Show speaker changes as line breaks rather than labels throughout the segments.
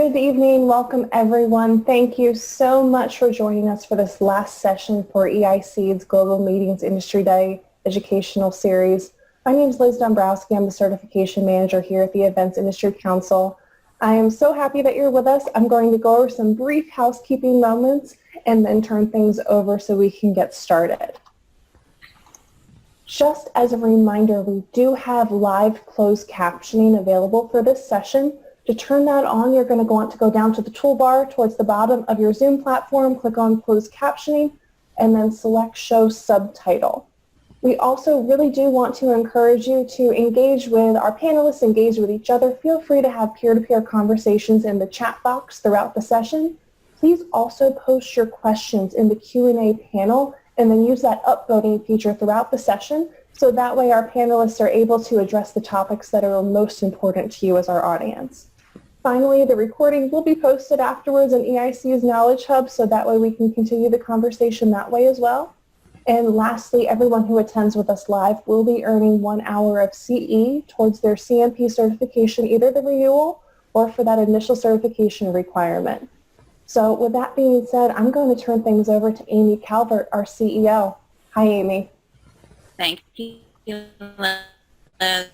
Good evening. Welcome, everyone. Thank you so much for joining us for this last session for EIC's Global Meetings Industry Day educational series. My name is Liz Dombrowski. I'm the Certification Manager here at the Events Industry Council. I am so happy that you're with us. I'm going to go over some brief housekeeping moments and then turn things over so we can get started. Just as a reminder, we do have live closed captioning available for this session. To turn that on, you're going to want to go down to the toolbar towards the bottom of your Zoom platform, click on Closed Captioning, and then select Show Subtitle. We also really do want to encourage you to engage with our panelists, engage with each other. Feel free to have peer-to-peer conversations in the chat box throughout the session. Please also post your questions in the Q&A panel and then use that upvoting feature throughout the session so that way our panelists are able to address the topics that are most important to you as our audience. Finally, the recording will be posted afterwards in EIC's Knowledge Hub, so that way we can continue the conversation that way as well. And lastly, everyone who attends with us live will be earning 1 hour of CE towards their CMP certification, either the renewal or for that initial certification requirement. So with that being said, I'm going to turn things over to Amy Calvert, our CEO. Hi, Amy.
Thank you, Liz.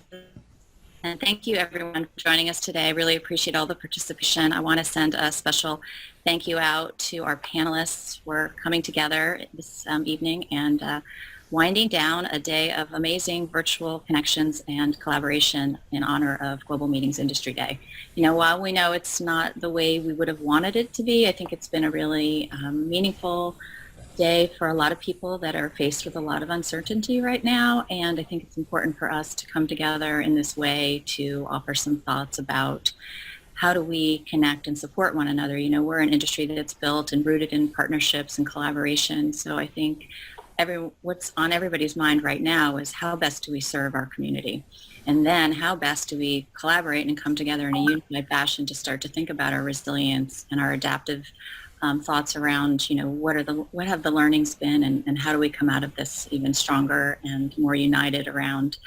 And thank you, everyone, for joining us today. I really appreciate all the participation. I want to send a special thank you out to our panelists for coming together this evening and winding down a day of amazing virtual connections and collaboration in honor of Global Meetings Industry Day. You know, while we know it's not the way we would have wanted it to be, I think it's been a really meaningful day for a lot of people that are faced with a lot of uncertainty right now, and I think it's important for us to come together in this way to offer some thoughts about how do we connect and support one another. You know, we're an industry that's built and rooted in partnerships and collaboration, so I think what's on everybody's mind right now is how best do we serve our community, and then how best do we collaborate and come together in a unified fashion to start to think about our resilience and our adaptive thoughts around, you know, what have the learnings been, and how do we come out of this even stronger and more united around,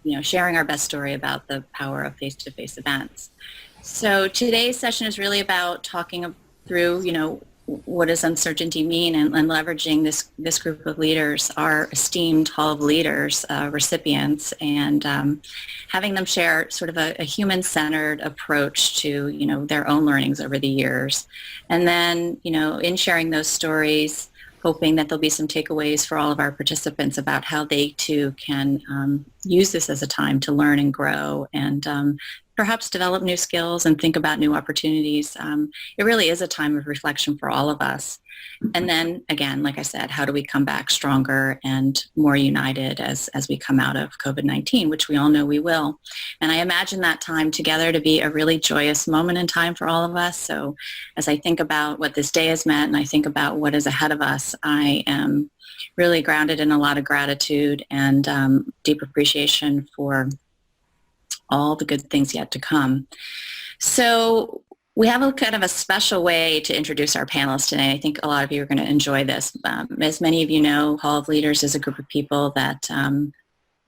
you know, sharing our best story about the power of face-to-face events. So today's session is really about talking through, you know, what does uncertainty mean, and leveraging this group of leaders, our esteemed Hall of Leaders recipients, and having them share sort of a human-centered approach to, you know, their own learnings over the years. And then, you know, in sharing those stories, hoping that there'll be some takeaways for all of our participants about how they too can use this as a time to learn and grow and perhaps develop new skills and think about new opportunities. It really is a time of reflection for all of us. And then again, like I said, how do we come back stronger and more united as we come out of COVID-19, which we all know we will. And I imagine that time together to be a really joyous moment in time for all of us. So as I think about what this day has meant and I think about what is ahead of us, I am really grounded in a lot of gratitude and deep appreciation for all the good things yet to come. So we have a kind of a special way to introduce our panelists today. I think a lot of you are going to enjoy this. As many of you know, Hall of Leaders is a group of people that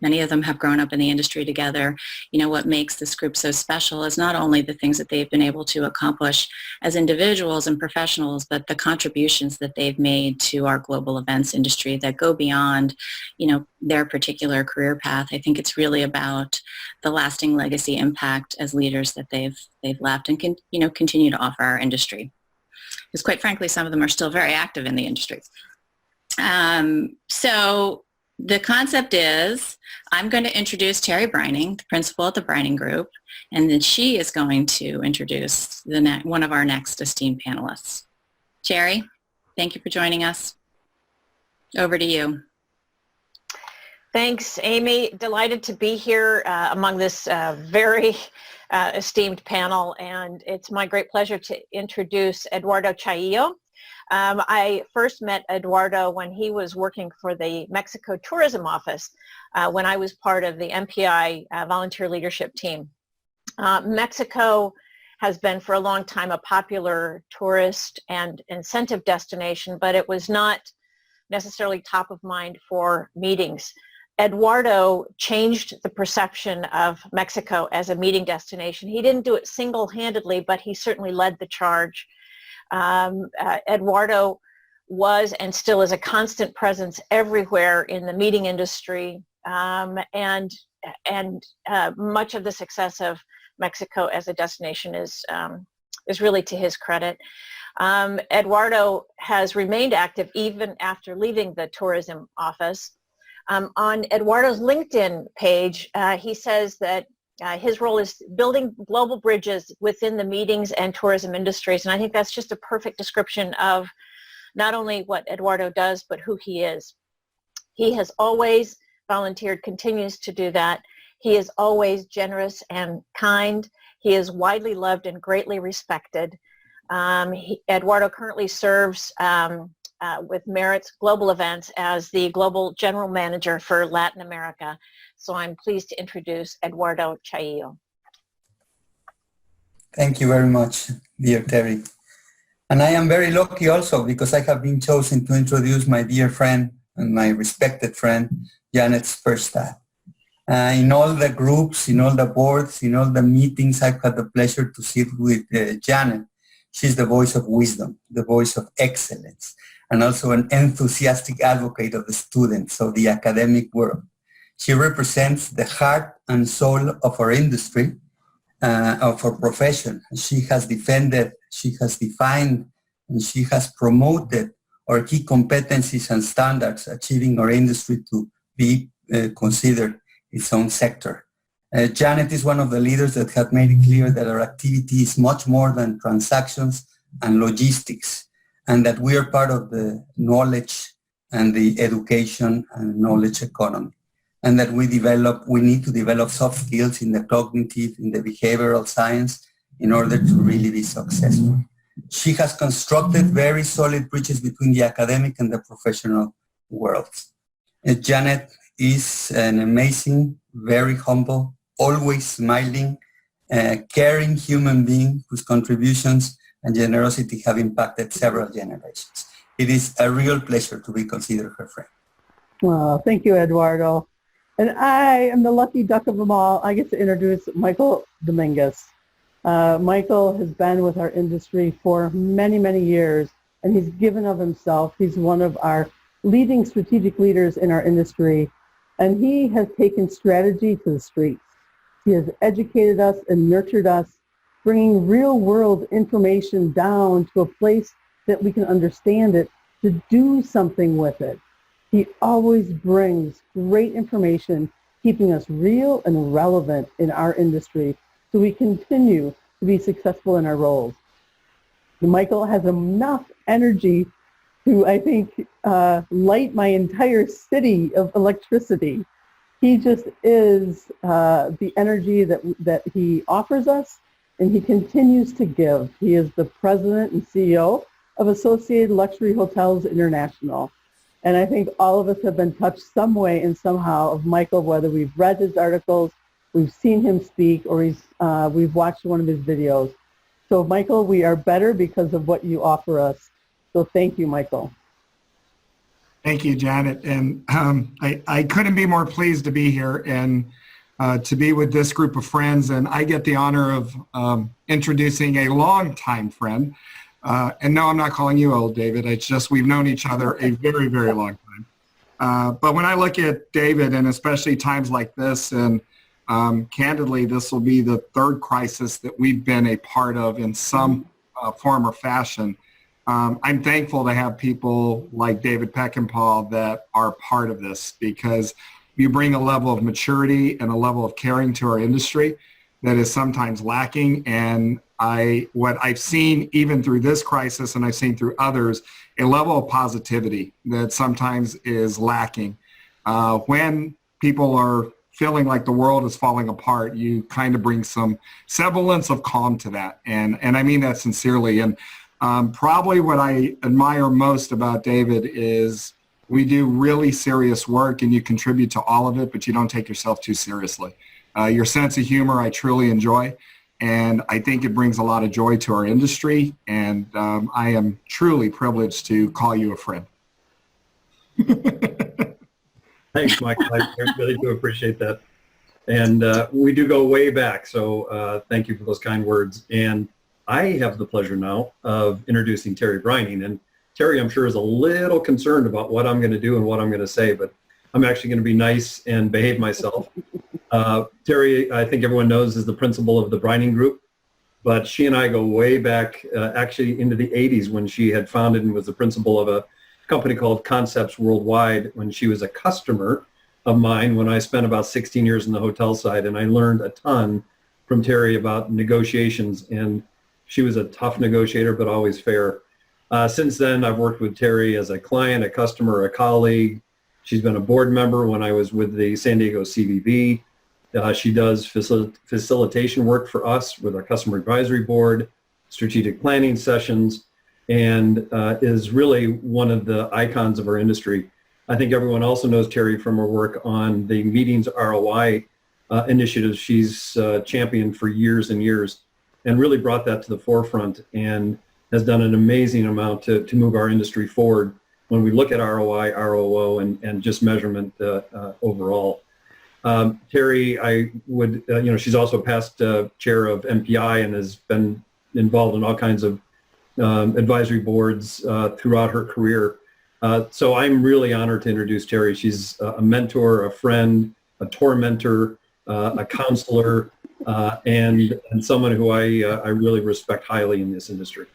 many of them have grown up in the industry together. You know, what makes this group so special is not only the things that they've been able to accomplish as individuals and professionals, but the contributions that they've made to our global events industry that go beyond, you know, their particular career path. I think it's really about the lasting legacy impact as leaders that they've left and can, you know, continue to offer our industry. Because quite frankly, some of them are still very active in the industry. So the concept is I'm going to introduce Terri Brining, the principal at the Brining Group, and then she is going to introduce one of our next esteemed panelists. Terri, thank you for joining us. Over to you.
Thanks, Amy. Delighted to be here among this very esteemed panel, and it's my great pleasure to introduce Eduardo Jiao. I first met Eduardo when he was working for the Mexico Tourism Office when I was part of the MPI volunteer leadership team. Mexico has been for a long time a popular tourist and incentive destination, but it was not necessarily top of mind for meetings. Eduardo changed the perception of Mexico as a meeting destination. He didn't do it single-handedly, but he certainly led the charge. Eduardo was and still is a constant presence everywhere in the meeting industry, and much of the success of Mexico as a destination is really to his credit. Eduardo has remained active even after leaving the tourism office. On Eduardo's LinkedIn page, he says that his role is building global bridges within the meetings and tourism industries, and I think that's just a perfect description of not only what Eduardo does, but who he is. He has always volunteered, continues to do that. He is always generous and kind. He is widely loved and greatly respected. Eduardo currently serves with Maritz Global Events as the Global General Manager for Latin America. So I'm pleased to introduce Eduardo Jiao.
Thank you very much, dear Terri. And I am very lucky also because I have been chosen to introduce my dear friend and my respected friend, Janet Sperstad. In all the groups, in all the boards, in all the meetings, I've had the pleasure to sit with Janet. She's the voice of wisdom, the voice of excellence, and also an enthusiastic advocate of the students of the academic world. She represents the heart and soul of our industry, of our profession. She has defended, she has defined, and she has promoted our key competencies and standards, achieving our industry to be considered its own sector. Janet is one of the leaders that have made it clear that our activity is much more than transactions and logistics, and that we are part of the knowledge and the education and knowledge economy, and that we need to develop soft skills in the cognitive, in the behavioral science in order to really be successful. She has constructed very solid bridges between the academic and the professional worlds. Janet is an amazing, very humble, always smiling, caring human being whose contributions and generosity have impacted several generations. It is a real pleasure to be considered her friend.
Well, thank you, Eduardo. And I am the lucky duck of them all. I get to introduce Michael Dominguez. Michael has been with our industry for many, many years, and he's given of himself. He's one of our leading strategic leaders in our industry, and he has taken strategy to the streets. He has educated us and nurtured us, bringing real-world information down to a place that we can understand it, to do something with it. He always brings great information, keeping us real and relevant in our industry so we continue to be successful in our roles. Michael has enough energy to, I think, light my entire city of electricity. He just is the energy that he offers us, and he continues to give. He is the president and CEO of Associated Luxury Hotels International. And I think all of us have been touched some way and somehow of Michael, whether we've read his articles, we've seen him speak, or we've watched one of his videos. So Michael, we are better because of what you offer us. So thank you, Michael.
Thank you, Janet. And I couldn't be more pleased to be here and to be with this group of friends. And I get the honor of introducing a longtime friend. And no, I'm not calling you old, David. It's just we've known each other a very, very long time. But when I look at David, and especially times like this, and candidly, this will be the third crisis that we've been a part of in some form or fashion. I'm thankful to have people like David Peckinpaugh that are part of this, because you bring a level of maturity and a level of caring to our industry that is sometimes lacking. And what I've seen even through this crisis, and I've seen through others, a level of positivity that sometimes is lacking. When people are feeling like the world is falling apart, you kind of bring some semblance of calm to that. And I mean that sincerely. And probably what I admire most about David is we do really serious work and you contribute to all of it, but you don't take yourself too seriously. Your sense of humor I truly enjoy, and I think it brings a lot of joy to our industry, and I am truly privileged to call you a friend.
Thanks, Michael. I really do appreciate that. And we do go way back, so thank you for those kind words. And I have the pleasure now of introducing Terri Brining. And Terri, I'm sure, is a little concerned about what I'm going to do and what I'm going to say, but I'm actually going to be nice and behave myself. Terri, I think everyone knows, is the principal of the Brining Group, but she and I go way back, actually into the 80s, when she had founded and was the principal of a company called Concepts Worldwide, when she was a customer of mine when I spent about 16 years in the hotel side, and I learned a ton from Terri about negotiations, and she was a tough negotiator, but always fair. Since then, I've worked with Terri as a client, a customer, a colleague. She's been a board member when I was with the San Diego CVB. She does facilitation work for us with our customer advisory board, strategic planning sessions, and is really one of the icons of our industry. I think everyone also knows Terri from her work on the meetings ROI initiatives she's championed for years and years, and really brought that to the forefront and has done an amazing amount to move our industry forward when we look at ROI, ROO, and just measurement overall. Terri, I would, she's also past chair of MPI and has been involved in all kinds of advisory boards throughout her career. So I'm really honored to introduce Terri. She's a mentor, a friend, a tormentor, a counselor, and someone who I really respect highly in this industry.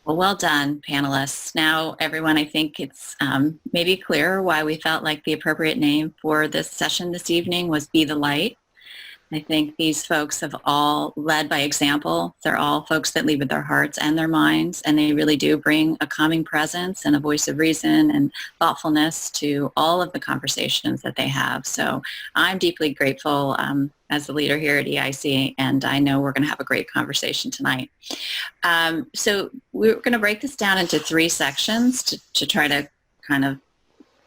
Well done, panelists. Now, everyone, I think it's maybe clear why we felt like the appropriate name for this session this evening was Be the Light. I think these folks have all led by example. They're all folks that lead with their hearts and their minds, and they really do bring a calming presence and a voice of reason and thoughtfulness to all of the conversations that they have. So I'm deeply grateful as the leader here at EIC, and I know we're going to have a great conversation tonight. So we're going to break this down into 3 sections to try to kind of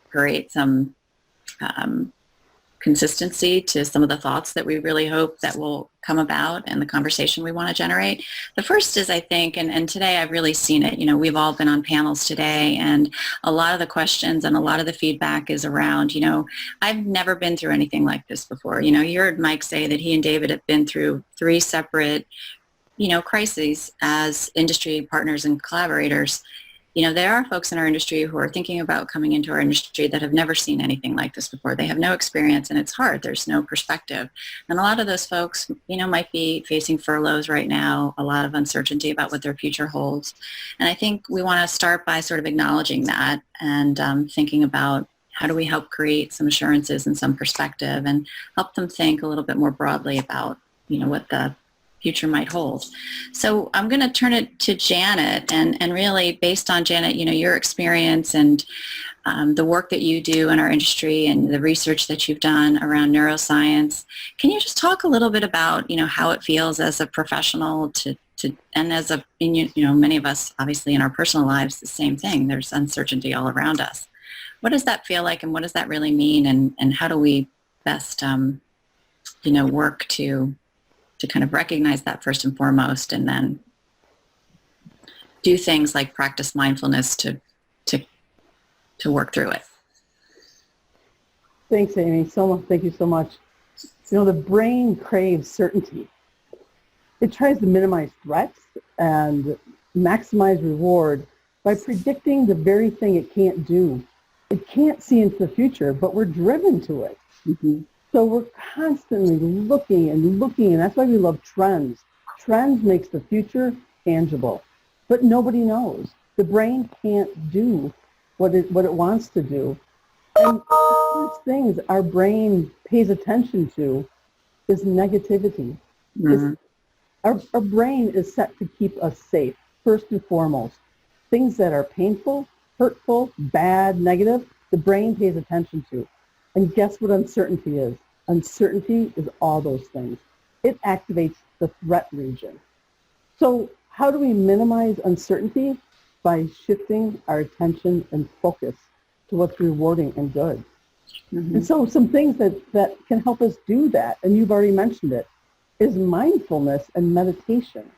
create some consistency to some of the thoughts that we really hope that will come about and the conversation we want to generate. The first is, I think, and today I've really seen it, we've all been on panels today, and a lot of the questions and a lot of the feedback is around, I've never been through anything like this before. You heard Mike say that he and David have been through 3 separate, crises as industry partners and collaborators. There are folks in our industry who are thinking about coming into our industry that have never seen anything like this before. They have no experience, and it's hard. There's no perspective. And a lot of those folks, might be facing furloughs right now, a lot of uncertainty about what their future holds. And I think we want to start by sort of acknowledging that and thinking about how do we help create some assurances and some perspective and help them think a little bit more broadly about, what the future might hold. So I'm going to turn it to Janet, and really based on Janet, your experience and the work that you do in our industry and the research that you've done around neuroscience. Can you just talk a little bit about, how it feels as a professional and as many of us, obviously in our personal lives, the same thing. There's uncertainty all around us. What does that feel like, and what does that really mean, and how do we best, work to kind of recognize that first and foremost, and then do things like practice mindfulness to work through it.
Thanks, Amy. Thank you so much. The brain craves certainty. It tries to minimize threats and maximize reward by predicting the very thing it can't do. It can't see into the future, but we're driven to it. Mm-hmm. So we're constantly looking, and that's why we love trends. Trends makes the future tangible, but nobody knows. The brain can't do what it wants to do. And the first things our brain pays attention to is negativity. Mm-hmm. Our brain is set to keep us safe, first and foremost. Things that are painful, hurtful, bad, negative, the brain pays attention to. And guess what uncertainty is? Uncertainty is all those things. It activates the threat region. So how do we minimize uncertainty? By shifting our attention and focus to what's rewarding and good. Mm-hmm. And so some things that can help us do that, and you've already mentioned it, is mindfulness and meditation.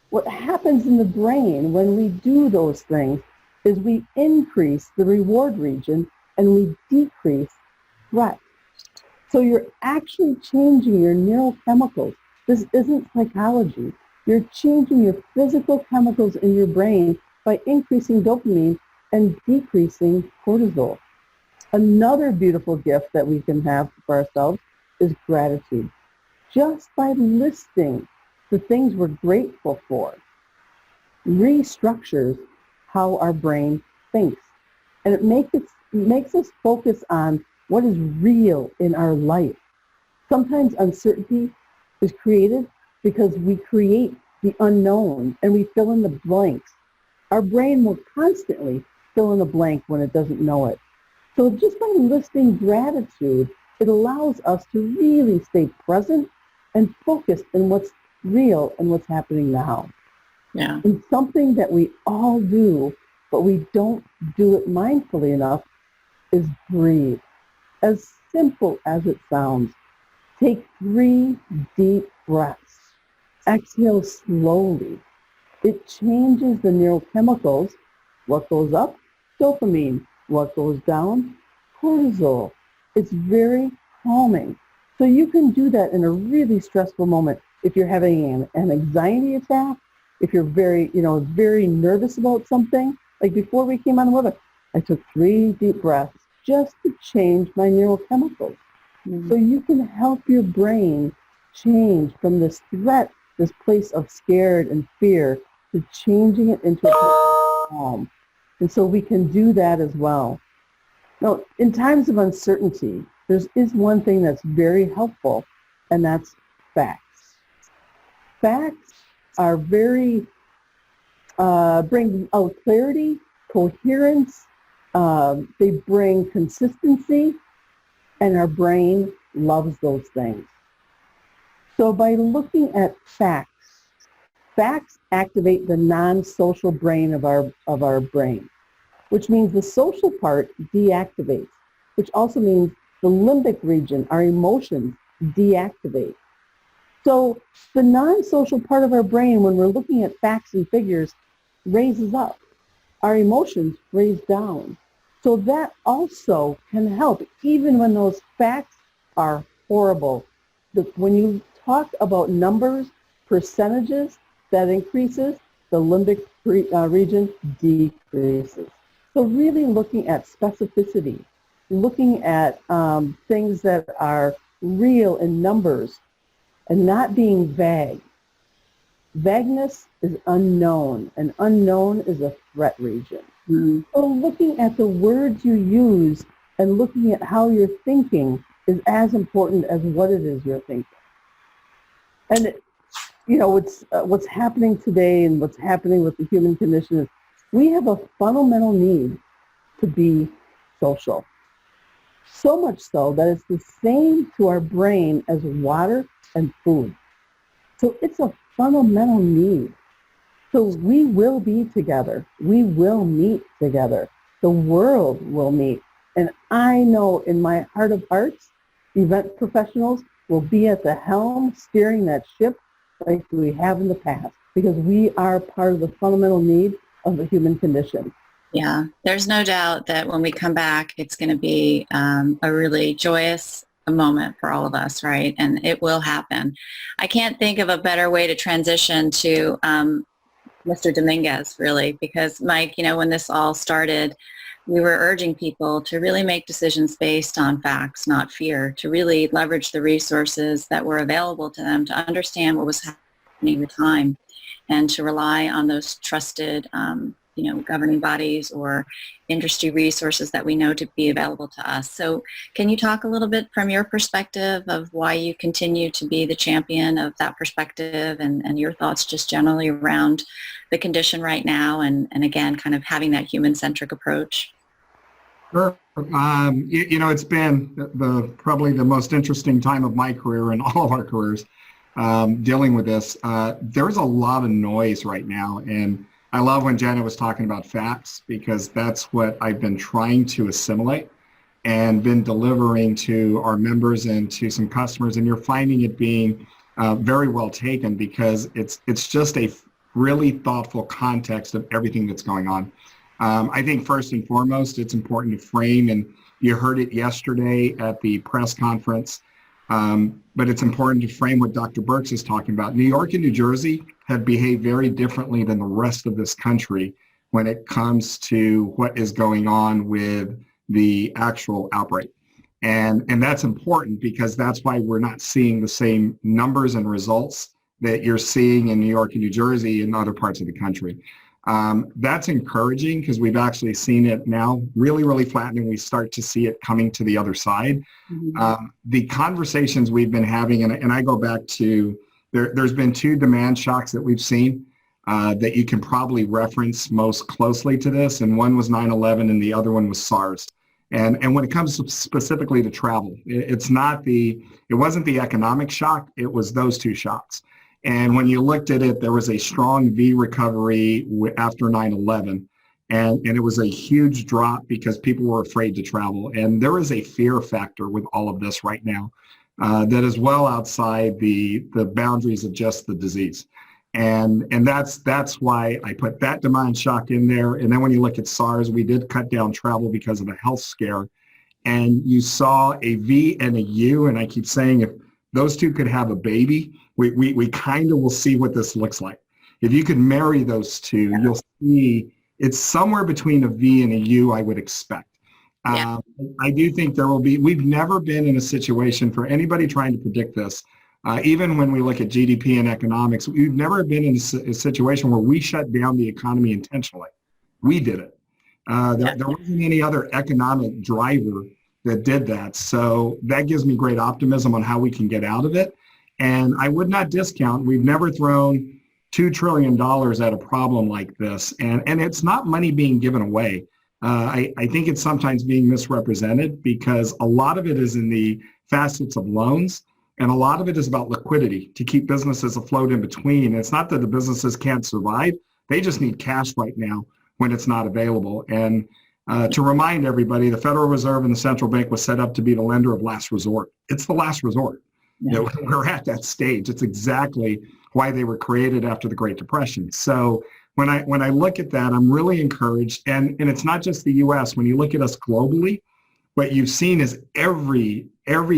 What happens in the brain when we do those things is we increase the reward region and we decrease threat. So you're actually changing your neurochemicals. This isn't psychology. You're changing your physical chemicals in your brain by increasing dopamine and decreasing cortisol. Another beautiful gift that we can have for ourselves is gratitude. Just by listing the things we're grateful for, restructures how our brain thinks. And it makes us focus on what is real in our life. Sometimes uncertainty is created because we create the unknown and we fill in the blanks. Our brain will constantly fill in the blank when it doesn't know it. So just by listing gratitude, it allows us to really stay present and focused on what's real and what's happening now.
Yeah.
And something that we all do, but we don't do it mindfully enough, is breathe. As simple as it sounds, take 3 deep breaths. Exhale slowly. It changes the neurochemicals. What goes up? Dopamine. What goes down? Cortisol. It's very calming. So you can do that in a really stressful moment. If you're having an anxiety attack, if you're very nervous about something, like before we came on the webinar, I took 3 deep breaths just to change my neurochemicals. So you can help your brain change from this threat, this place of scared and fear, to changing it into a place of calm. And so we can do that as well. Now, in times of uncertainty, there is one thing that's very helpful, and that's facts. Facts are very, bring out clarity, coherence, they bring consistency, and our brain loves those things. So by looking at facts, facts activate the non-social brain of our brain, which means the social part deactivates, which also means the limbic region, our emotions, deactivate. So the non-social part of our brain, when we're looking at facts and figures, raises up. Our emotions raise down. So that also can help, even when those facts are horrible. When you talk about numbers, percentages, that increases, the limbic region decreases. So really looking at specificity, looking at things that are real in numbers and not being vague. Vagueness is unknown, and unknown is a threat region. So looking at the words you use and looking at how you're thinking is as important as what it is you're thinking. And what's happening today and what's happening with the human condition is we have a fundamental need to be social. So much so that it's the same to our brain as water and food. So it's a fundamental need. So we will be together. We will meet together. The world will meet. And I know in my heart of hearts, event professionals will be at the helm steering that ship like we have in the past, because we are part of the fundamental need of the human condition.
Yeah, there's no doubt that when we come back, it's going to be a really joyous moment for all of us, right? And it will happen. I can't think of a better way to transition to Mr. Dominguez, really, because Mike, when this all started, we were urging people to really make decisions based on facts, not fear, to really leverage the resources that were available to them to understand what was happening at the time, and to rely on those trusted governing bodies or industry resources that we know to be available to us. So can you talk a little bit from your perspective of why you continue to be the champion of that perspective, and your thoughts just generally around the condition right now, and again, kind of having that human-centric approach?
Sure. It's been probably the most interesting time of my career and all of our careers dealing with this. There's a lot of noise right now, and I love when Janet was talking about facts, because that's what I've been trying to assimilate and been delivering to our members and to some customers, and you're finding it being very well taken, because it's just a really thoughtful context of everything that's going on. I think first and foremost, it's important to frame and You heard it yesterday at the press conference, but it's important to frame what Dr. Birx is talking about. New York and New Jersey have behaved very differently than the rest of this country when it comes to what is going on with the actual outbreak. And that's important because that's why we're not seeing the same numbers and results that you're seeing in New York and New Jersey and other parts of the country. That's encouraging because we've actually seen it now really, really flattening. We start to see it coming to the other side. The conversations we've been having, and I go back to, there's been two demand shocks that we've seen that you can probably reference most closely to this. And one was 9/11 and the other one was SARS. And when it comes specifically to travel, it wasn't the economic shock, it was those two shocks. And when you looked at it, there was a strong V recovery after 9/11. And it was a huge drop because people were afraid to travel. And there is a fear factor with all of this right now that is well outside the boundaries of just the disease. And that's why I put that demand shock in there. And then when you look at SARS, we did cut down travel because of a health scare. And you saw a V and a U. And I keep saying if those two could have a baby, we kind of will see what this looks like. If you could marry those two, you'll see it's somewhere between a V and a U, I would expect. I do think there will be, we've never been in a situation for anybody trying to predict this. Even when we look at GDP and economics, we've never been in a situation where we shut down the economy intentionally. We did it. There wasn't any other economic driver that did that. So that gives me great optimism on how we can get out of it. And I would not discount, we've never thrown $2 trillion at a problem like this. And it's not money being given away. I think it's sometimes being misrepresented because a lot of it is in the facets of loans. And a lot of it is about liquidity to keep businesses afloat in between. And it's not that the businesses can't survive. They just need cash right now when it's not available. And to remind everybody, the Federal Reserve and the central bank was set up to be the lender of last resort. It's the last resort. You know, we're at that stage. It's exactly why they were created after the Great Depression. So when I look at that, I'm really encouraged. And it's not just the U.S. When you look at us globally, what you've seen is every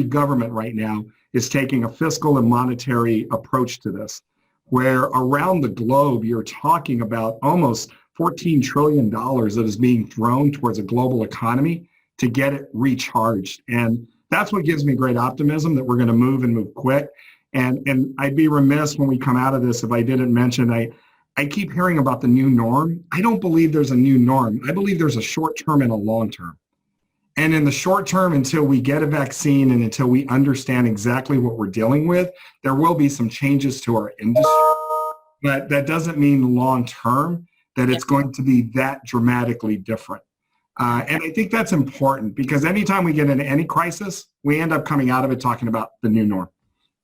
government right now is taking a fiscal and monetary approach to this, where around the globe, you're talking about almost $14 trillion that is being thrown towards a global economy to get it recharged. And that's what gives me great optimism that we're going to move and move quick. And I'd be remiss when we come out of this if I didn't mention, I keep hearing about the new norm. I don't believe there's a new norm. I believe there's a short term and a long term. And in the short term, until we get a vaccine and until we understand exactly what we're dealing with, there will be some changes to our industry. But that doesn't mean long term that it's going to be that dramatically different. And I think that's important because anytime we get into any crisis, we end up coming out of it talking about the new norm.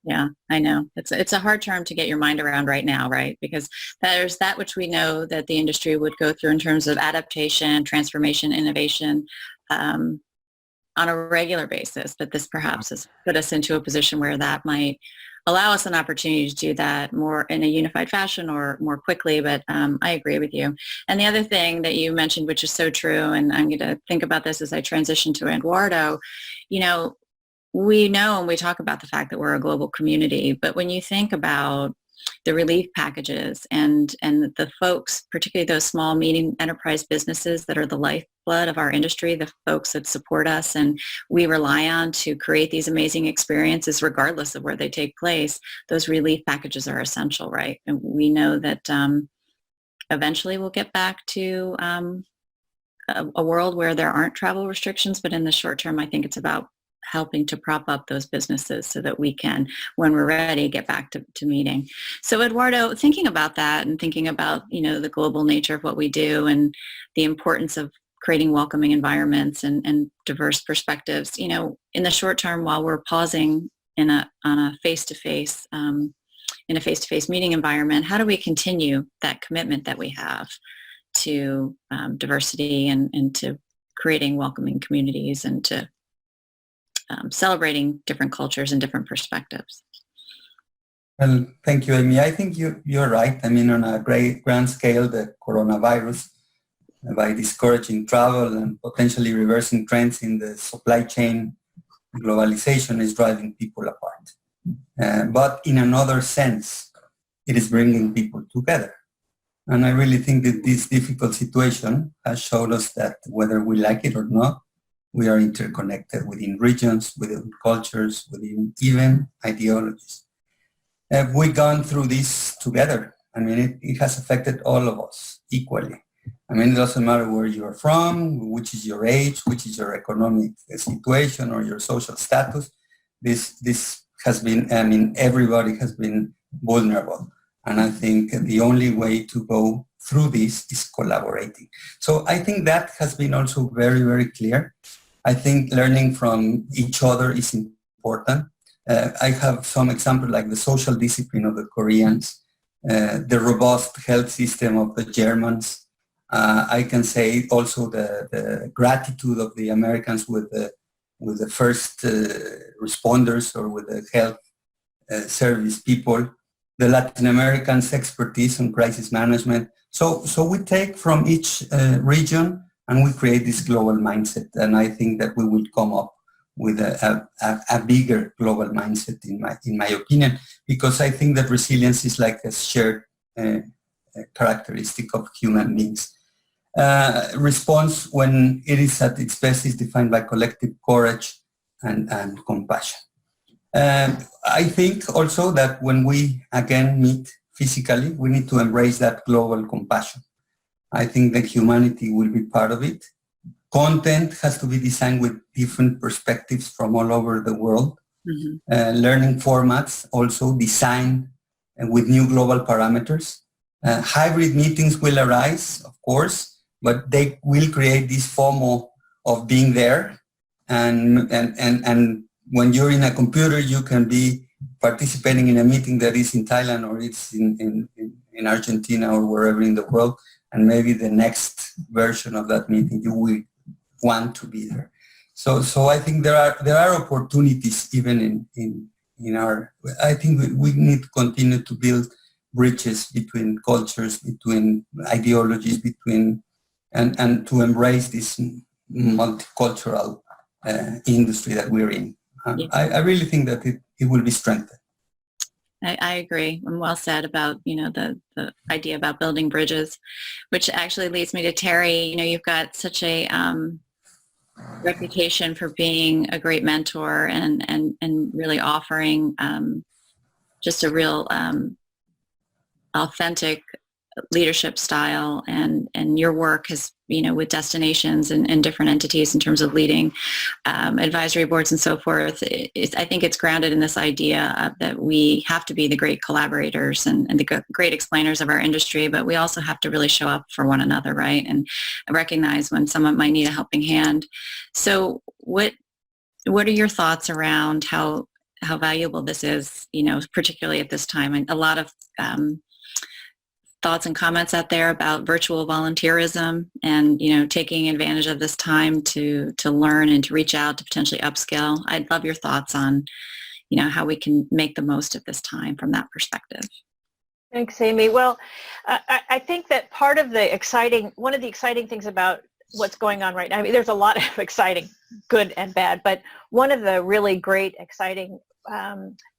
Yeah, I know. It's a hard term to get your mind around right now, right? Because there's that which we know that the industry would go through in terms of adaptation, transformation, innovation on a regular basis. But this perhaps has put us into a position where that might allow us an opportunity to do that more in a unified fashion or more quickly. But I agree with you. And the other thing that you mentioned, which is so true, and I'm going to think about this as I transition to Eduardo, we know and we talk about the fact that we're a global community, but when you think about the relief packages and the folks, particularly those small, medium enterprise businesses that are the lifeblood of our industry, the folks that support us and we rely on to create these amazing experiences regardless of where they take place, those relief packages are essential, right? And we know that eventually we'll get back to a world where there aren't travel restrictions, but in the short term, I think it's about helping to prop up those businesses so that we can, when we're ready, get back to meeting. So Eduardo, thinking about that and thinking about, the global nature of what we do and the importance of creating welcoming environments and diverse perspectives, in the short term, while we're pausing in a face-to-face meeting environment, how do we continue that commitment that we have to diversity and to creating welcoming communities and to celebrating different cultures and different perspectives?
Well, thank you, Amy. I think you're right. I mean, on a grand scale, the coronavirus by discouraging travel and potentially reversing trends in the supply chain. Globalization is driving people apart. But in another sense, it is bringing people together. And I really think that this difficult situation has showed us that whether we like it or not, we are interconnected within regions, within cultures, within even ideologies. Have we gone through this together? I mean, it has affected all of us equally. I mean, it doesn't matter where you are from, which is your age, which is your economic situation or your social status. This has been, I mean, everybody has been vulnerable. And I think the only way to go through this is collaborating. So I think that has been also very, very clear. I think learning from each other is important. I have some examples like the social discipline of the Koreans, the robust health system of the Germans. I can say also the gratitude of the Americans with the first responders or with the health service people, the Latin Americans' expertise on crisis management. So we take from each region and we create this global mindset. And I think that we will come up with a bigger global mindset, in my opinion, because I think that resilience is like a shared characteristic of human beings. Response, when it is at its best, is defined by collective courage and compassion. I think also that when we again meet physically, we need to embrace that global compassion. I think that humanity will be part of it. Content has to be designed with different perspectives from all over the world. Mm-hmm. Learning formats also designed with new global parameters. Hybrid meetings will arise, of course, but they will create this FOMO of being there. And when you're in a computer, you can be participating in a meeting that is in Thailand or it's in Argentina or wherever in the world. And maybe the next version of that meeting, you will want to be there. So I think there are opportunities even in our, I think we need to continue to build bridges between cultures, between ideologies, and to embrace this multicultural industry that we're in. Yeah. I really think that it will be strengthened.
I agree. And well said about, the idea about building bridges, which actually leads me to Terri. You've got such a reputation for being a great mentor and really offering just a real authentic leadership style, and your work has, with destinations and different entities in terms of leading advisory boards and so forth. I think it's grounded in this idea that we have to be the great collaborators and the great explainers of our industry, but we also have to really show up for one another, right? And recognize when someone might need a helping hand. So what are your thoughts around how valuable this is, particularly at this time? And a lot of thoughts and comments out there about virtual volunteerism and, taking advantage of this time to learn and to reach out to potentially upskill. I'd love your thoughts on, how we can make the most of this time from that perspective.
Thanks, Amy. Well, I think that one of the exciting things about what's going on right now, I mean, there's a lot of exciting, good and bad, but one of the really great, exciting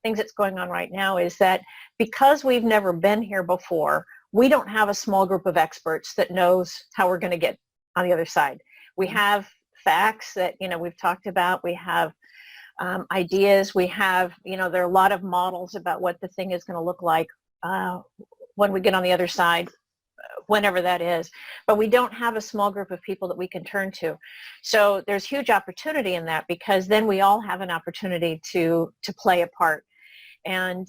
things that's going on right now is that because we've never been here before, we don't have a small group of experts that knows how we're going to get on the other side. We have facts that, we've talked about. We have ideas. We have, there are a lot of models about what the thing is going to look like when we get on the other side, whenever that is. But we don't have a small group of people that we can turn to. So there's huge opportunity in that, because then we all have an opportunity to play a part. And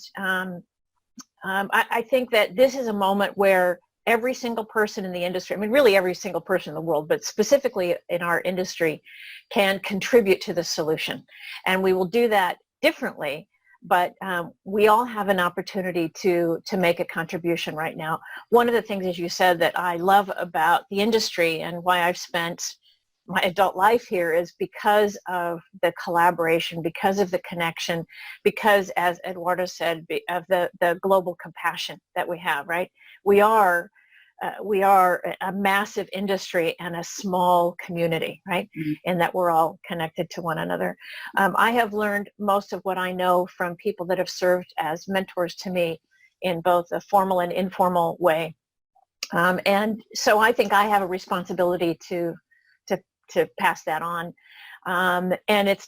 I think that this is a moment where every single person in the industry, I mean, really every single person in the world, but specifically in our industry, can contribute to the solution. And we will do that differently, but we all have an opportunity to make a contribution right now. One of the things, as you said, that I love about the industry and why I've spent my adult life here is because of the collaboration, because of the connection, because, as Eduardo said, of the global compassion that we have, right? We are we are a massive industry and a small community, right?
Mhm.
And that we're all connected to one another. I have learned most of what I know from people that have served as mentors to me in both a formal and informal way. And so I think I have a responsibility to pass that on. And it's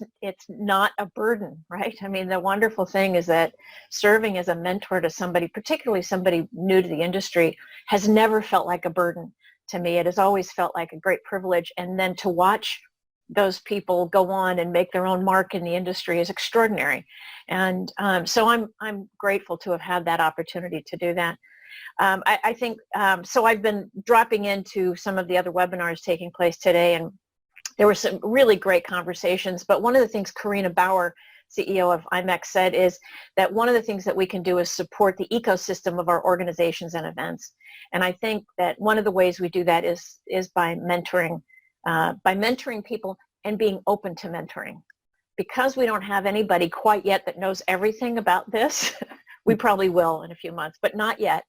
not a burden, right? I mean, the wonderful thing is that serving as a mentor to somebody, particularly somebody new to the industry, has never felt like a burden to me. It has always felt like a great privilege. And then to watch those people go on and make their own mark in the industry is extraordinary. And so I'm grateful to have had that opportunity to do that. I think, so I've been dropping into some of the other webinars taking place today, and there were some really great conversations. But one of the things Karina Bauer, CEO of IMEX, said is that one of the things that we can do is support the ecosystem of our organizations and events. And I think that one of the ways we do that is by mentoring people and being open to mentoring. Because we don't have anybody quite yet that knows everything about this, we probably will in a few months, but not yet.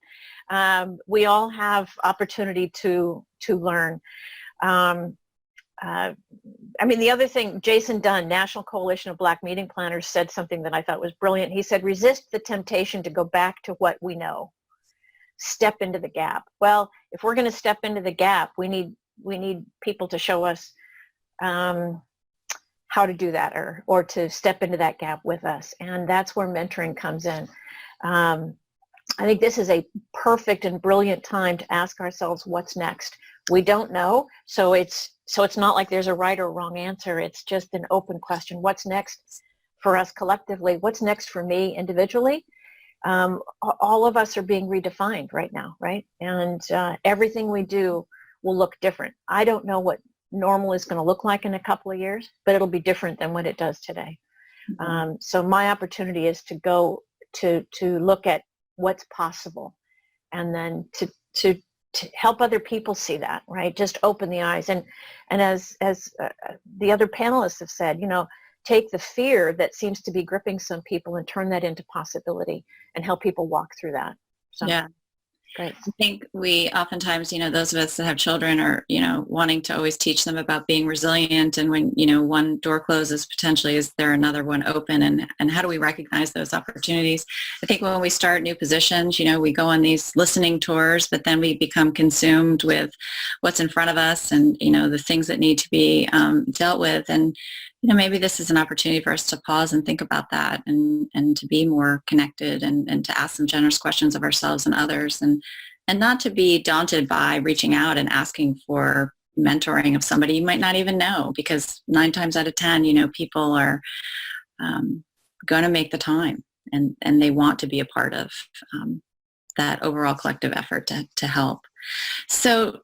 We all have opportunity to learn. I mean, the other thing, Jason Dunn, National Coalition of Black Meeting Planners, said something that I thought was brilliant. He said, resist the temptation to go back to what we know. Step into the gap. Well, if we're going to step into the gap, we need people to show us how to do that, or to step into that gap with us. And that's where mentoring comes in. I think this is a perfect and brilliant time to ask ourselves what's next. We don't know, so it's not like there's a right or wrong answer. It's just an open question. What's next for us collectively? What's next for me individually? All of us are being redefined right now, right? And everything we do will look different. I don't know what normal is going to look like in a couple of years, but it'll be different than what it does today.
Mm-hmm.
So my opportunity is to go to look at what's possible, and then to help other people see that, right? Just open the eyes. And as the other panelists have said, take the fear that seems to be gripping some people and turn that into possibility and help people walk through that. So,
Yeah.
Great.
I think we oftentimes, those of us that have children are, wanting to always teach them about being resilient. And when, one door closes, potentially is there another one open? And how do we recognize those opportunities? I think when we start new positions, we go on these listening tours, but then we become consumed with what's in front of us and, the things that need to be dealt with. And, maybe this is an opportunity for us to pause and think about that and to be more connected and to ask some generous questions of ourselves and others and not to be daunted by reaching out and asking for mentoring of somebody you might not even know, because 9 times out of 10, people are going to make the time and they want to be a part of that overall collective effort to help. So,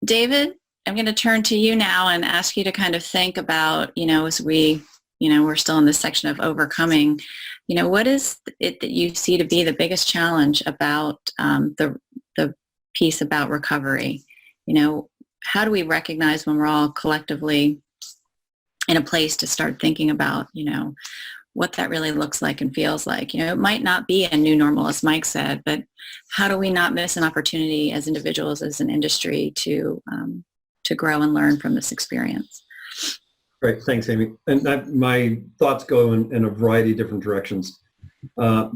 David, I'm going to turn to you now and ask you to kind of think about, as we, we're still in this section of overcoming, what is it that you see to be the biggest challenge about the piece about recovery? How do we recognize when we're all collectively in a place to start thinking about, what that really looks like and feels like? It might not be a new normal, as Mike said, but how do we not miss an opportunity as individuals, as an industry to grow and learn from this experience?
Great, thanks, Amy. And my thoughts go in a variety of different directions.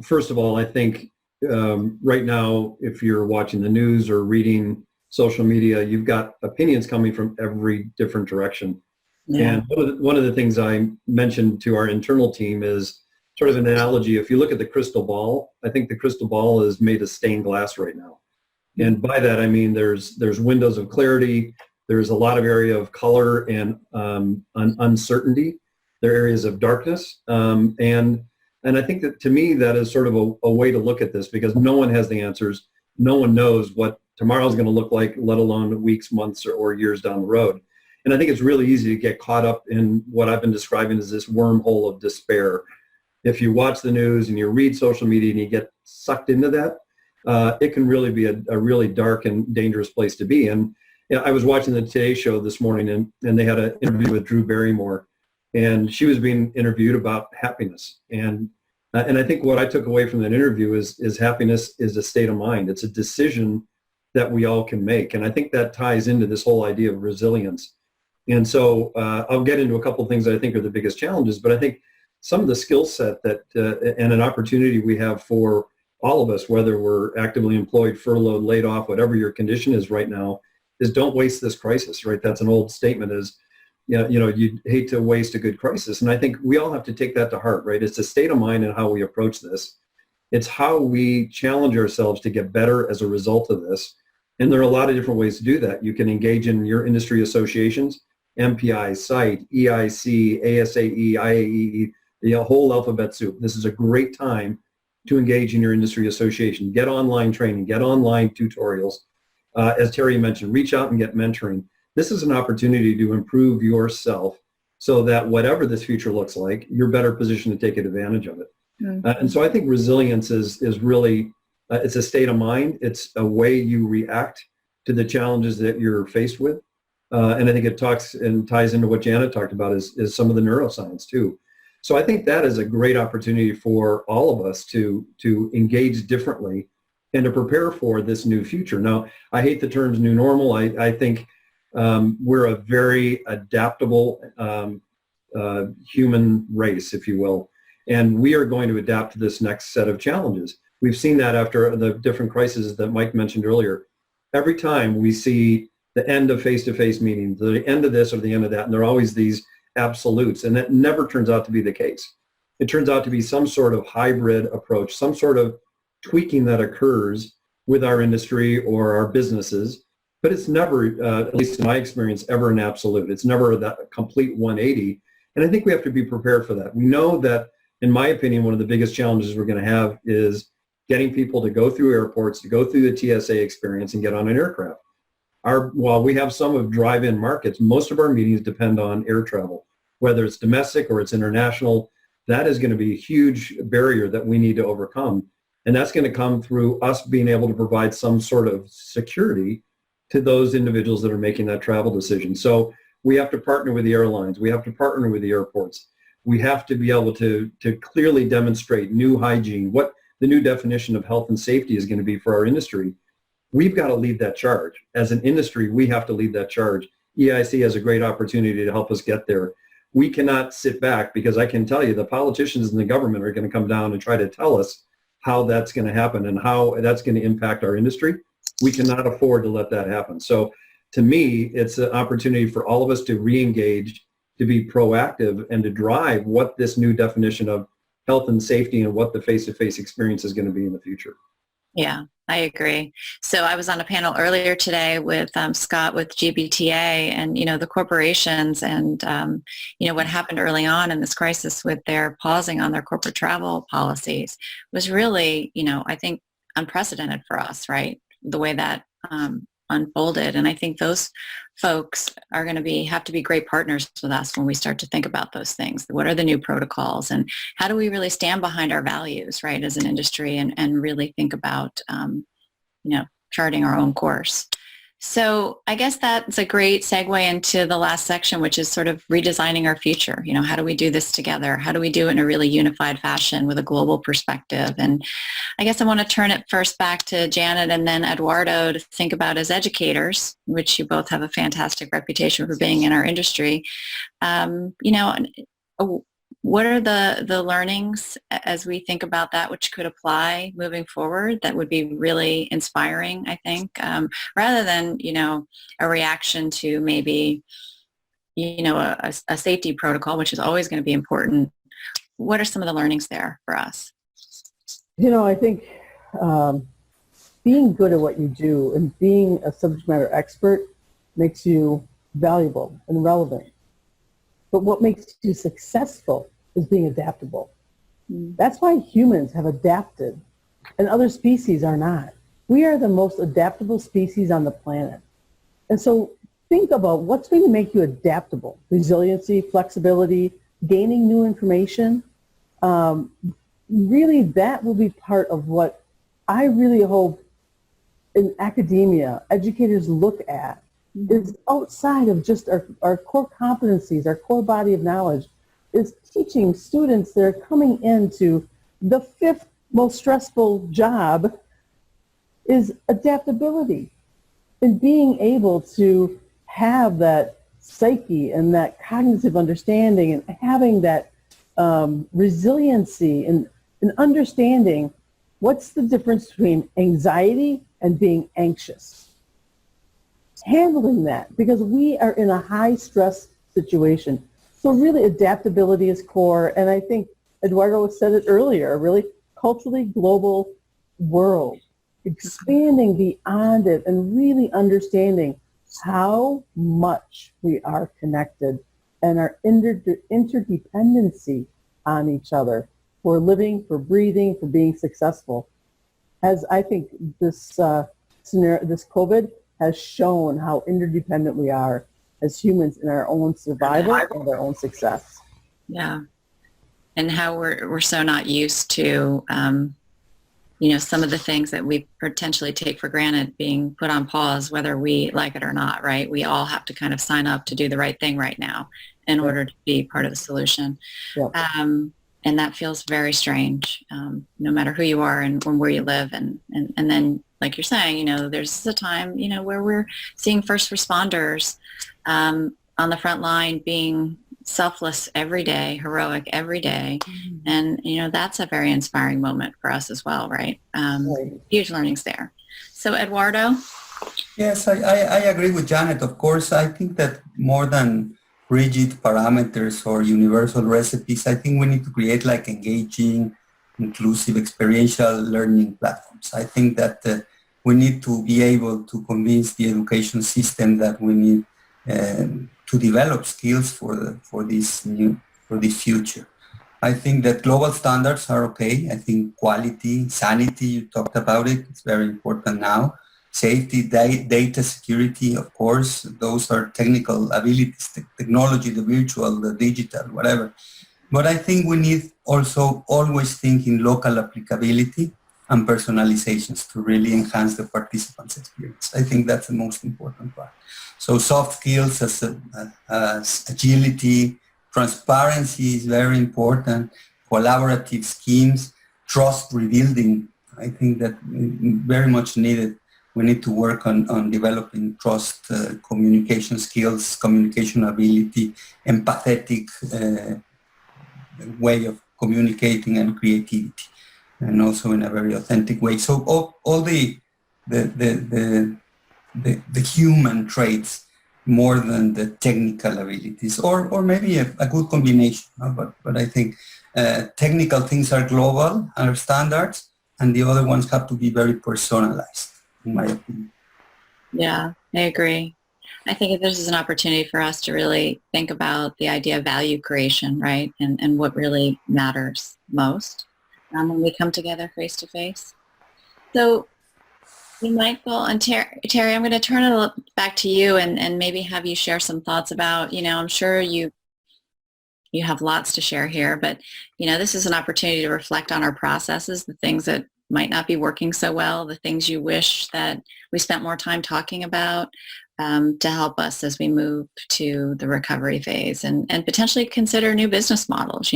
First of all, I think right now, if you're watching the news or reading social media, you've got opinions coming from every different direction.
Yeah.
And one of the things I mentioned to our internal team is sort of an analogy. If you look at the crystal ball, I think the crystal ball is made of stained glass right now. And by that, I mean there's windows of clarity. There's a lot of area of color and uncertainty. There are areas of darkness. And I think that, to me, that is sort of a way to look at this, because no one has the answers. No one knows what tomorrow is going to look like, let alone weeks, months, or years down the road. And I think it's really easy to get caught up in what I've been describing as this wormhole of despair. If you watch the news and you read social media and you get sucked into that, it can really be a really dark and dangerous place to be. And I was watching the Today Show this morning, and they had an interview with Drew Barrymore, and she was being interviewed about happiness. And I think what I took away from that interview is happiness is a state of mind. It's a decision that we all can make. And I think that ties into this whole idea of resilience. And so I'll get into a couple of things that I think are the biggest challenges, but I think some of the skill set that and an opportunity we have for all of us, whether we're actively employed, furloughed, laid off, whatever your condition is right now, is don't waste this crisis, right? That's an old statement, is, you'd hate to waste a good crisis. And I think we all have to take that to heart, right? It's a state of mind and how we approach this. It's how we challenge ourselves to get better as a result of this. And there are a lot of different ways to do that. You can engage in your industry associations, MPI, SITE, EIC, ASAE, IAEE, the whole alphabet soup. This is a great time to engage in your industry association. Get online training, get online tutorials. As Terri mentioned, reach out and get mentoring. This is an opportunity to improve yourself so that whatever this future looks like, you're better positioned to take advantage of it. And so I think resilience is really, it's a state of mind. It's a way you react to the challenges that you're faced with. And I think it talks and ties into what Janet talked about is some of the neuroscience too. So I think that is a great opportunity for all of us to engage differently and to prepare for this new future. Now, I hate the terms new normal. I think we're a very adaptable human race, if you will, and we are going to adapt to this next set of challenges. We've seen that after the different crises that Mike mentioned earlier. Every time we see the end of face-to-face meetings, the end of this or the end of that, and there are always these absolutes, and that never turns out to be the case. It turns out to be some sort of hybrid approach, some sort of tweaking that occurs with our industry or our businesses, but it's never, at least in my experience, ever an absolute. It's never that complete 180, and I think we have to be prepared for that. We know that, in my opinion, one of the biggest challenges we're going to have is getting people to go through airports, to go through the TSA experience and get on an aircraft. While we have some of drive-in markets, most of our meetings depend on air travel, whether it's domestic or it's international. That is going to be a huge barrier that we need to overcome. And that's going to come through us being able to provide some sort of security to those individuals that are making that travel decision. So we have to partner with the airlines. We have to partner with the airports. We have to be able to clearly demonstrate new hygiene, what the new definition of health and safety is going to be for our industry. We've got to lead that charge. As an industry, we have to lead that charge. EIC has a great opportunity to help us get there. We cannot sit back, because I can tell you the politicians and the government are going to come down and try to tell us how that's going to happen and how that's going to impact our industry. We cannot afford to let that happen. So to me, it's an opportunity for all of us to re-engage, to be proactive, and to drive what this new definition of health and safety and what the face-to-face experience is going to be in the future.
Yeah, I agree. So I was on a panel earlier today with Scott with GBTA and, the corporations and, what happened early on in this crisis with their pausing on their corporate travel policies was really, I think unprecedented for us, right? The way that unfolded. And I think those folks are going to have to be great partners with us when we start to think about those things. What are the new protocols and how do we really stand behind our values, right, as an industry and really think about, charting our own course. So I guess that's a great segue into the last section, which is sort of redesigning our future. How do we do this together? How do we do it in a really unified fashion with a global perspective? And I guess I want to turn it first back to Janet and then Eduardo to think about as educators, which you both have a fantastic reputation for being in our industry. What are the learnings as we think about that which could apply moving forward that would be really inspiring, I think, rather than, a reaction to maybe, a safety protocol, which is always going to be important. What are some of the learnings there for us?
I think being good at what you do and being a subject matter expert makes you valuable and relevant. But what makes you successful is being adaptable. That's why humans have adapted and other species are not. We are the most adaptable species on the planet. And so think about what's going to make you adaptable. Resiliency, flexibility, gaining new information. Really, that will be part of what I really hope in academia, educators look at is outside of just our core competencies, our core body of knowledge, is teaching students that are coming into the fifth most stressful job is adaptability. in being able to have that psyche and that cognitive understanding and having that resiliency and understanding what's the difference between anxiety and being anxious. Handling that, because we are in a high stress situation. So really adaptability is core, and I think Eduardo said it earlier, a really culturally global world, expanding beyond it and really understanding how much we are connected and our interdependency on each other for living, for breathing, for being successful. As I think this scenario, this COVID has shown how interdependent we are as humans in our own survival and our own success.
Yeah. And how we're so not used to, some of the things that we potentially take for granted being put on pause, whether we like it or not, right? We all have to kind of sign up to do the right thing right now in order to be part of the solution.
Yeah.
And that feels very strange, no matter who you are and where you live. And then, like you're saying, there's a time, where we're seeing first responders on the front line being selfless every day, heroic every day. And, that's a very inspiring moment for us as well, right? Huge learnings there. So, Eduardo?
Yes, I agree with Janet. Of course, I think that more than rigid parameters or universal recipes, I think we need to create like engaging, inclusive, experiential learning platforms. I think that we need to be able to convince the education system that we need to develop skills for this future. I think that global standards are okay. I think quality, sanity, you talked about it, it's very important now. Safety, data security, of course, those are technical abilities, technology, the virtual, the digital, whatever. But I think we need also always think in local applicability and personalizations to really enhance the participants' experience. I think that's the most important part. So soft skills as agility, transparency is very important, collaborative schemes, trust rebuilding, I think that very much needed. We need to work on developing trust, communication skills, communication ability, empathetic way of communicating and creativity, and also in a very authentic way. So all the human traits more than the technical abilities, or maybe a good combination. But I think technical things are global, are standards, and the other ones have to be very personalized, in my opinion.
Yeah, I agree. I think this is an opportunity for us to really think about the idea of value creation, right? And what really matters most when we come together face to face. So, Michael and Terri, I'm going to turn it back to you and maybe have you share some thoughts about, I'm sure you have lots to share here, but, this is an opportunity to reflect on our processes, the things that might not be working so well, the things you wish that we spent more time talking about to help us as we move to the recovery phase and potentially consider new business models.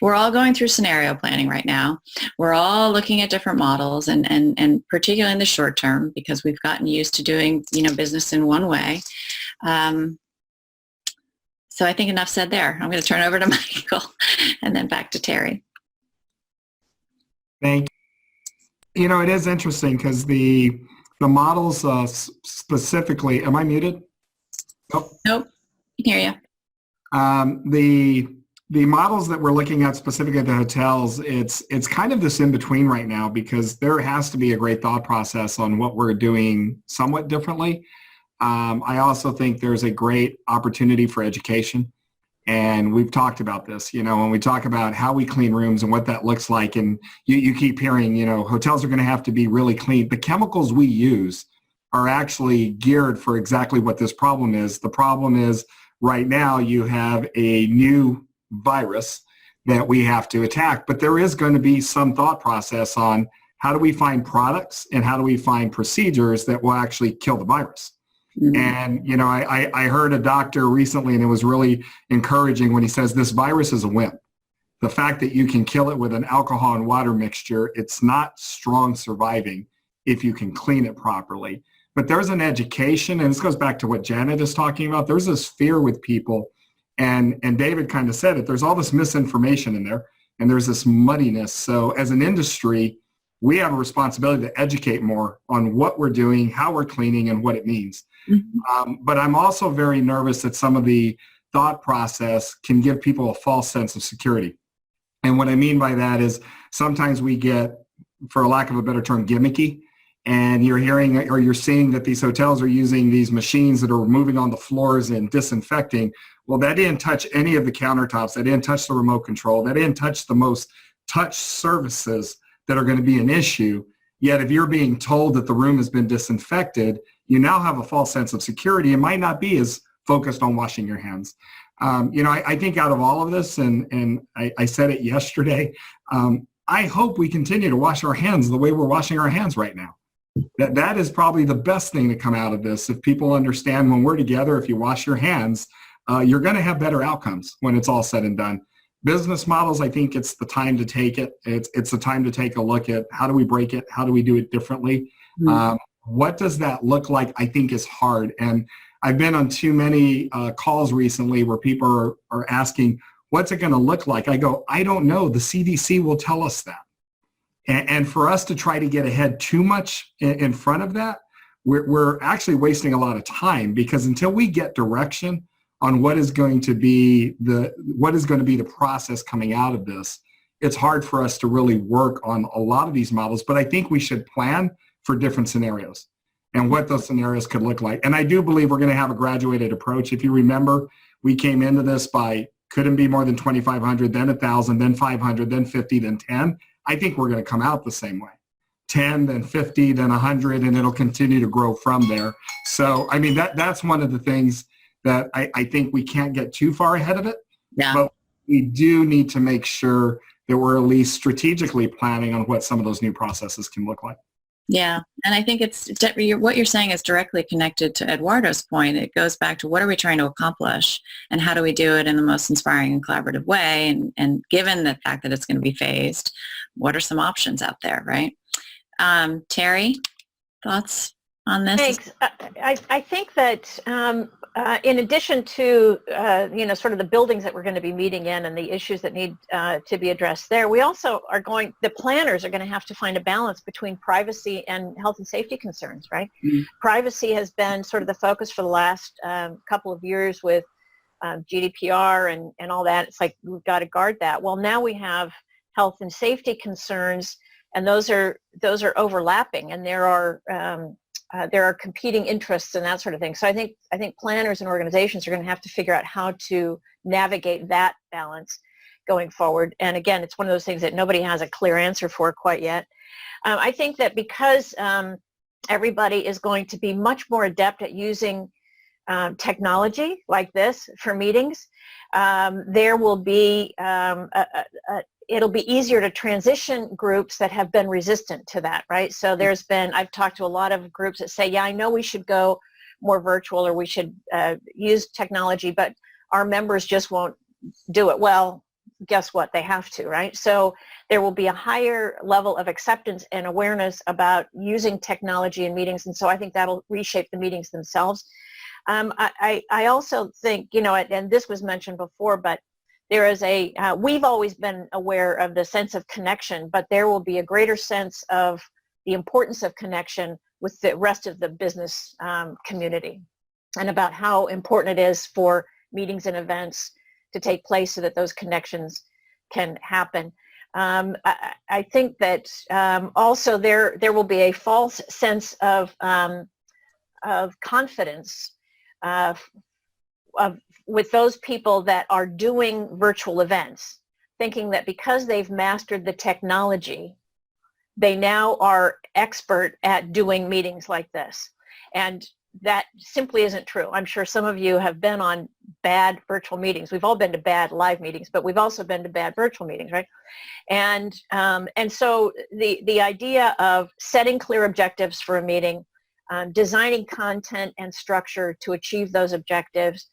We're all going through scenario planning right now. We're all looking at different models and particularly in the short term because we've gotten used to doing, business in one way. So I think enough said there. I'm going to turn over to Michael and then back to Terri.
Thank you. It is interesting because the models specifically, am I muted?
Nope, I can hear you.
The models that we're looking at specifically at the hotels, it's kind of this in between right now because there has to be a great thought process on what we're doing somewhat differently. I also think there's a great opportunity for education. And we've talked about this, when we talk about how we clean rooms and what that looks like. And you keep hearing, hotels are going to have to be really clean. The chemicals we use are actually geared for exactly what this problem is. The problem is right now you have a new virus that we have to attack. But there is going to be some thought process on how do we find products and how do we find procedures that will actually kill the virus. And, I heard a doctor recently, and it was really encouraging when he says this virus is a wimp. The fact that you can kill it with an alcohol and water mixture, it's not strong surviving if you can clean it properly. but there's an education, and this goes back to what Janet is talking about. There's this fear with people, and David kind of said it. There's all this misinformation in there, and there's this muddiness. So as an industry, we have a responsibility to educate more on what we're doing, how we're cleaning, and what it means. But I'm also very nervous that some of the thought process can give people a false sense of security. And what I mean by that is sometimes we get, for a lack of a better term, gimmicky, and you're hearing or you're seeing that these hotels are using these machines that are moving on the floors and disinfecting. Well, that didn't touch any of the countertops. That didn't touch the remote control. That didn't touch the most touch surfaces that are going to be an issue. Yet if you're being told that the room has been disinfected, you now have a false sense of security. It might not be as focused on washing your hands. I think out of all of this, and I said it yesterday, I hope we continue to wash our hands the way we're washing our hands right now. That is probably the best thing to come out of this. If people understand when we're together, if you wash your hands, you're going to have better outcomes when it's all said and done. Business models, I think it's the time to take it. It's the time to take a look at how do we break it? How do we do it differently? What does that look like? I think is hard. And I've been on too many calls recently where people are asking, what's it going to look like? I go, I don't know. The CDC will tell us that. And for us to try to get ahead too much in front of that, we're actually wasting a lot of time, because until we get direction on what is going to be the process coming out of this, it's hard for us to really work on a lot of these models. But I think we should plan for different scenarios and what those scenarios could look like. And I do believe we're going to have a graduated approach. If you remember, we came into this by couldn't be more than 2,500, then 1,000, then 500, then 50, then 10. I think we're going to come out the same way. 10, then 50, then 100, and it'll continue to grow from there. So, I mean, that's one of the things that I think we can't get too far ahead of it.
Yeah.
But we do need to make sure that we're at least strategically planning on what some of those new processes can look like.
Yeah, and I think what you're saying is directly connected to Eduardo's point. It goes back to what are we trying to accomplish, and how do we do it in the most inspiring and collaborative way, and given the fact that it's going to be phased, what are some options out there, right? Terri, thoughts on this?
Thanks. I think that in addition to sort of the buildings that we're going to be meeting in and the issues that need to be addressed there, we also the planners are going to have to find a balance between privacy and health and safety concerns, right? Mm-hmm. Privacy has been sort of the focus for the last couple of years with GDPR and all that. It's like we've got to guard that. Well, now we have health and safety concerns, and those are overlapping, and there are competing interests and that sort of thing. So I think planners and organizations are going to have to figure out how to navigate that balance going forward. And again, it's one of those things that nobody has a clear answer for quite yet. I think that because everybody is going to be much more adept at using technology like this for meetings, there will be it'll be easier to transition groups that have been resistant to that, right? So I've talked to a lot of groups that say, yeah, I know we should go more virtual, or we should use technology, but our members just won't do it. Well, guess what? They have to, right? So there will be a higher level of acceptance and awareness about using technology in meetings, and so I think that'll reshape the meetings themselves. I also think, and this was mentioned before, but there is we've always been aware of the sense of connection, but there will be a greater sense of the importance of connection with the rest of the business community, and about how important it is for meetings and events to take place so that those connections can happen. I think that also there will be a false sense of confidence with those people that are doing virtual events, thinking that because they've mastered the technology, they now are expert at doing meetings like this. And that simply isn't true. I'm sure some of you have been on bad virtual meetings. We've all been to bad live meetings, but we've also been to bad virtual meetings, right? And so the idea of setting clear objectives for a meeting, designing content and structure to achieve those objectives,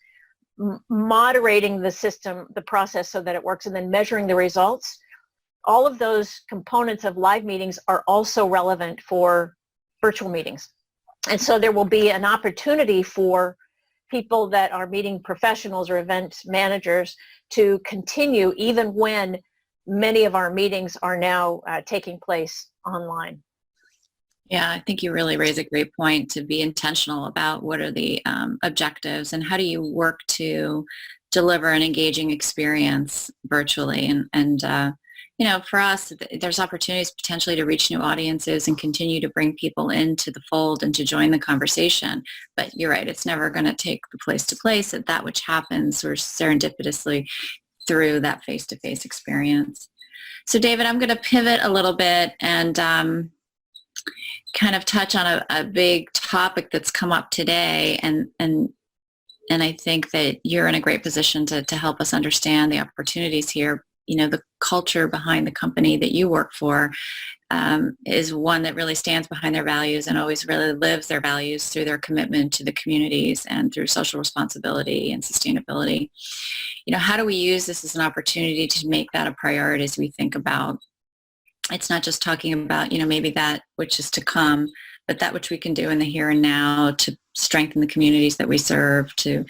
moderating the system, the process so that it works, and then measuring the results. All of those components of live meetings are also relevant for virtual meetings. And so there will be an opportunity for people that are meeting professionals or event managers to continue even when many of our meetings are now taking place online.
Yeah, I think you really raise a great point to be intentional about what are the objectives and how do you work to deliver an engaging experience virtually. And you know, for us, there's opportunities potentially to reach new audiences and continue to bring people into the fold and to join the conversation. But you're right, it's never going to take the place-to-place, that which happens sort of serendipitously through that face-to-face experience. So David, I'm going to pivot a little bit and kind of touch on a big topic that's come up today, and I think that you're in a great position to help us understand the opportunities here. You know, the culture behind the company that you work for is one that really stands behind their values and always really lives their values through their commitment to the communities and through social responsibility and sustainability. You know, how do we use this as an opportunity to make that a priority as we think about, it's not just talking about, you know, maybe that which is to come, but that which we can do in the here and now to strengthen the communities that we serve, to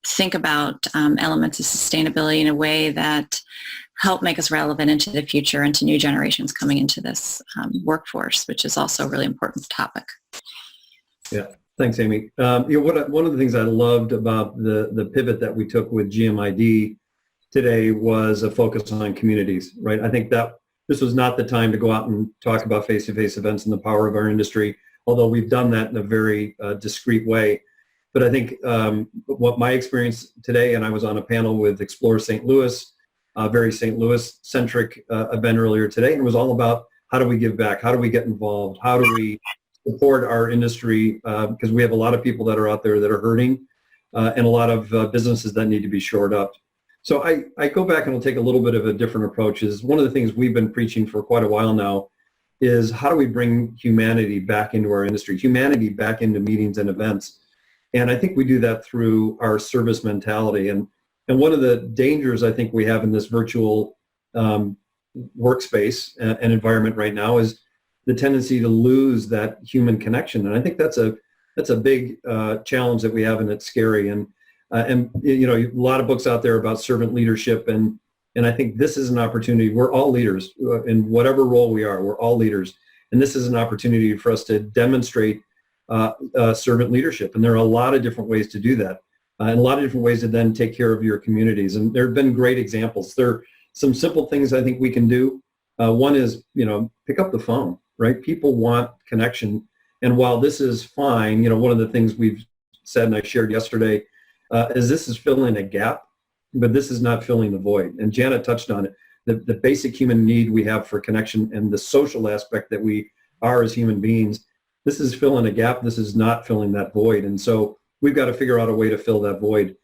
think about elements of sustainability in a way that help make us relevant into the future and to new generations coming into this workforce, which is also a really important topic.
Yeah, thanks, Amy. You know, one of the things I loved about the pivot that we took with GMID today was a focus on communities, right? I think that this was not the time to go out and talk about face-to-face events and the power of our industry, although we've done that in a very discreet way. But I think what my experience today, and I was on a panel with Explore St. Louis, a very St. Louis-centric event earlier today, and it was all about how do we give back, how do we get involved, how do we support our industry, because we have a lot of people that are out there that are hurting, and a lot of businesses that need to be shored up. So I go back and I'll take a little bit of a different approach. Is one of the things we've been preaching for quite a while now is how do we bring humanity back into our industry, humanity back into meetings and events. And I think we do that through our service mentality. And one of the dangers I think we have in this virtual workspace and environment right now is the tendency to lose that human connection. And I think that's a big challenge that we have, and it's scary. And you know, a lot of books out there about servant leadership, and I think this is an opportunity. We're all leaders in whatever role we are. We're all leaders, and this is an opportunity for us to demonstrate servant leadership. And there are a lot of different ways to do that, and a lot of different ways to then take care of your communities. And there have been great examples. There are some simple things I think we can do. One is, you know, pick up the phone, right? People want connection. And while this is fine, you know, one of the things we've said and I shared yesterday is this is filling a gap, but this is not filling the void. And Janet touched on it. The basic human need we have for connection and the social aspect that we are as human beings, this is filling a gap. This is not filling that void. And so we've got to figure out a way to fill that void.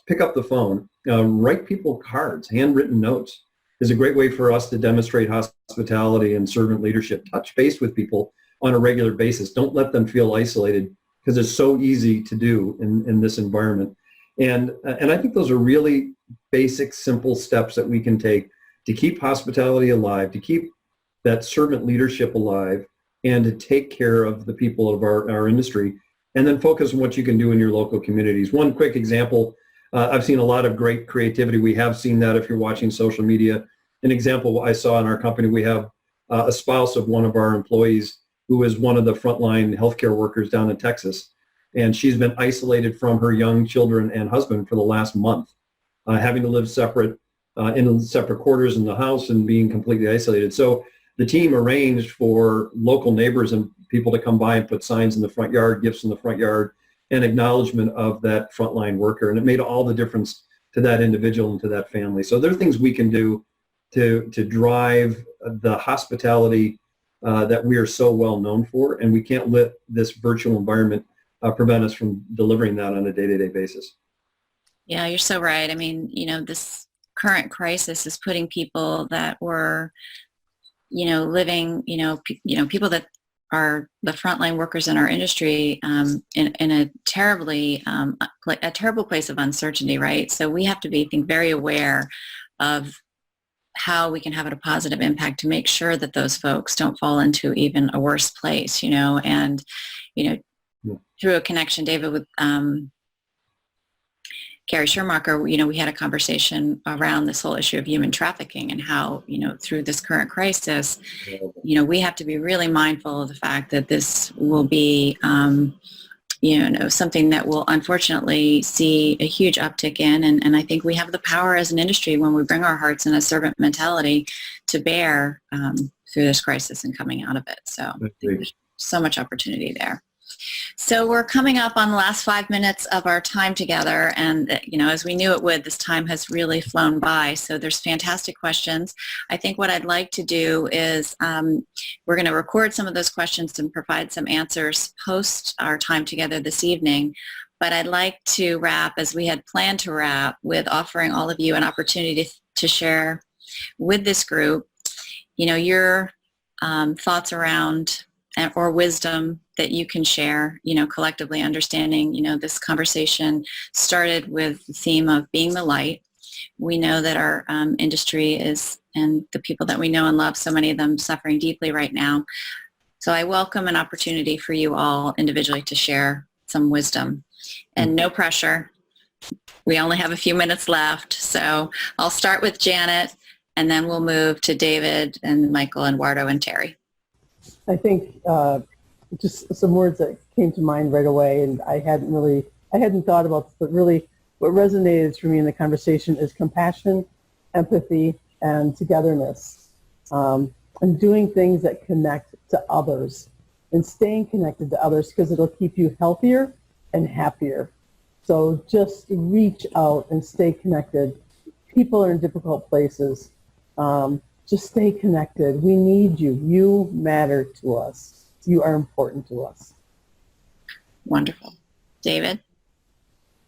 Pick up the phone, write people cards, handwritten notes is a great way for us to demonstrate hospitality and servant leadership. Touch base with people on a regular basis. Don't let them feel isolated, because it's so easy to do in this environment. And I think those are really basic, simple steps that we can take to keep hospitality alive, to keep that servant leadership alive, and to take care of the people of our industry, and then focus on what you can do in your local communities. One quick example, I've seen a lot of great creativity. We have seen that if you're watching social media. An example I saw in our company, we have a spouse of one of our employees who is one of the frontline healthcare workers down in Texas. And she's been isolated from her young children and husband for the last month, having to live separate, in separate quarters in the house and being completely isolated. So the team arranged for local neighbors and people to come by and put signs in the front yard, gifts in the front yard, and acknowledgement of that frontline worker. And it made all the difference to that individual and to that family. So there are things we can do to drive the hospitality that we are so well known for, and we can't let this virtual environment prevent us from delivering that on a day-to-day basis.
Yeah, you're so right. I mean, you know, this current crisis is putting people that were, you know, living, people that are the frontline workers in our industry in a terrible place of uncertainty, right? So we have to be, I think, very aware of how we can have a positive impact to make sure that those folks don't fall into even a worse place, and, through a connection, David, with Carrie Schermacher, we had a conversation around this whole issue of human trafficking and how, through this current crisis, we have to be really mindful of the fact that this will be, something that will unfortunately see a huge uptick in. And I think we have the power as an industry when we bring our hearts and a servant mentality to bear through this crisis and coming out of it. So I think there's so much opportunity there. So we're coming up on the last 5 minutes of our time together, and as we knew it would, this time has really flown by. So there's fantastic questions. I think what I'd like to do is we're going to record some of those questions and provide some answers post our time together this evening. But I'd like to wrap, as we had planned to wrap, with offering all of you an opportunity to share with this group, your thoughts around or wisdom that you can share, collectively understanding, this conversation started with the theme of being the light. We know that our industry is, and the people that we know and love, so many of them suffering deeply right now. So I welcome an opportunity for you all individually to share some wisdom, and no pressure. We only have a few minutes left. So I'll start with Janet, and then we'll move to David and Michael and Eduardo and Terri.
I think just some words that came to mind right away, and I hadn't thought about this, but really what resonated for me in the conversation is compassion, empathy, and togetherness, and doing things that connect to others and staying connected to others, because it'll keep you healthier and happier. So just reach out and stay connected. People are in difficult places. Just stay connected. We need you. You matter to us. You are important to us.
Wonderful. David?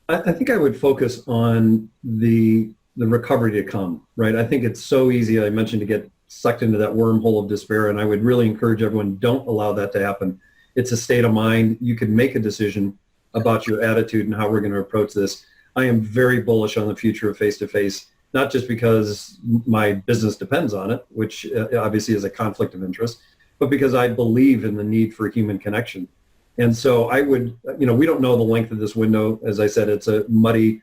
I think I would focus on the recovery to come, right? I think it's so easy, I mentioned, to get sucked into that wormhole of despair, and I would really encourage everyone, don't allow that to happen. It's a state of mind. You can make a decision about your attitude and how we're going to approach this. I am very bullish on the future of face-to-face, not just because my business depends on it, which obviously is a conflict of interest, but because I believe in the need for human connection. And so I would, we don't know the length of this window. As I said, it's a muddy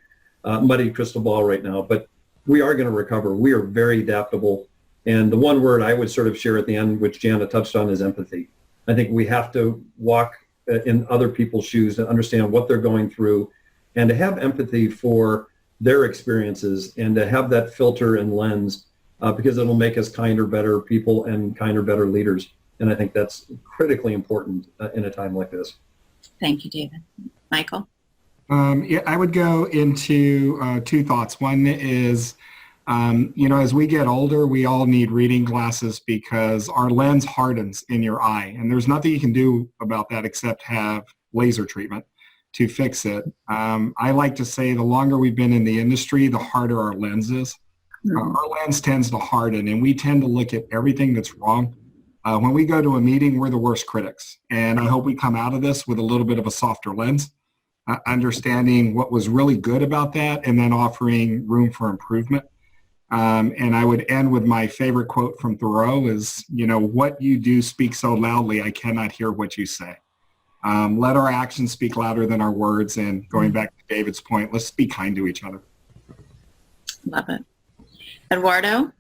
crystal ball right now, but we are going to recover. We are very adaptable. And the one word I would sort of share at the end, which Jana touched on, is empathy. I think we have to walk in other people's shoes and understand what they're going through, and to have empathy for their experiences, and to have that filter and lens, because it'll make us kinder, better people and kinder, better leaders. And I think that's critically important in a time like this.
Thank you, David. Michael?
I would go into two thoughts. One is, as we get older, we all need reading glasses because our lens hardens in your eye. And there's nothing you can do about that except have laser treatment to fix it. I like to say the longer we've been in the industry, the harder our lens is. Our lens tends to harden, and we tend to look at everything that's wrong. When we go to a meeting, we're the worst critics. And I hope we come out of this with a little bit of a softer lens, understanding what was really good about that, and then offering room for improvement. And I would end with my favorite quote from Thoreau is, what you do speaks so loudly, I cannot hear what you say. Let our actions speak louder than our words. And going back to David's point, let's be kind to each other.
Love it. Eduardo?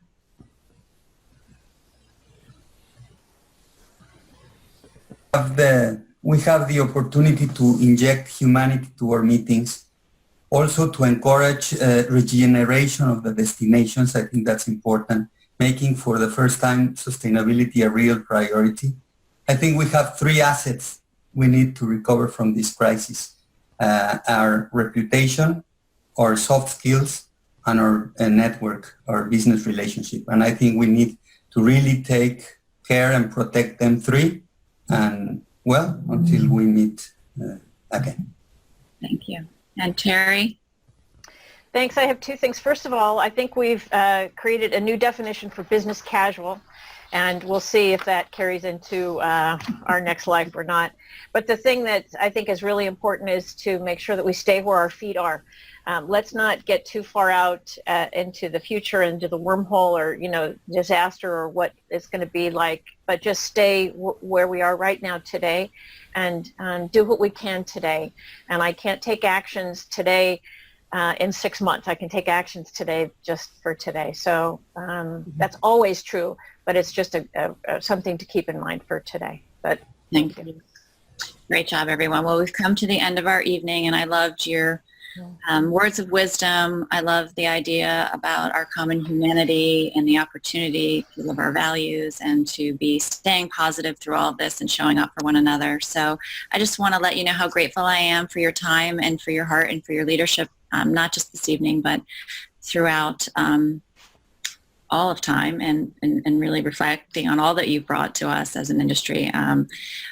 We have the opportunity to inject humanity to our meetings, also to encourage regeneration of the destinations. I think that's important, making for the first time sustainability a real priority. I think we have three assets we need to recover from this crisis: our reputation, our soft skills, and our network, our business relationship. And I think we need to really take care and protect them three, and until we meet again.
Thank you. And Terri?
Thanks. I have two things. First of all, I think we've created a new definition for business casual. And we'll see if that carries into our next life or not. But the thing that I think is really important is to make sure that we stay where our feet are. Let's not get too far out into the future, into the wormhole or, disaster or what it's going to be like, but just stay where we are right now today and do what we can today. And I can't take actions today in 6 months. I can take actions today just for today. So that's always true, but it's just something to keep in mind for today. But
Thank you. Great job, everyone. Well, we've come to the end of our evening, and I loved your words of wisdom. I love the idea about our common humanity and the opportunity to live our values and to be staying positive through all of this and showing up for one another. So I just want to let you know how grateful I am for your time and for your heart and for your leadership, not just this evening, but throughout all of time and really reflecting on all that you've brought to us as an industry.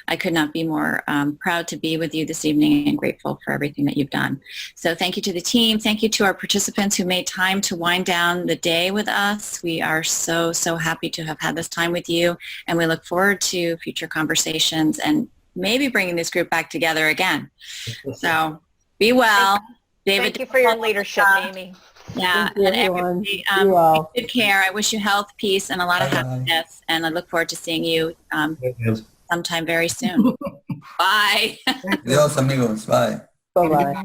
I could not be more proud to be with you this evening and grateful for everything that you've done. So thank you to the team. Thank you to our participants who made time to wind down the day with us. We are so, so happy to have had this time with you, and we look forward to future conversations and maybe bringing this group back together again. So be well. David,
thank you for your leadership, Amy.
Yeah,
Thank you,
and
everyone.
everybody,
Be well.
take good care. I wish you health, peace, and a lot of
Bye-bye.
happiness. And I look forward to seeing you sometime very soon. Bye.
Adios, amigos. Bye.
Bye-bye.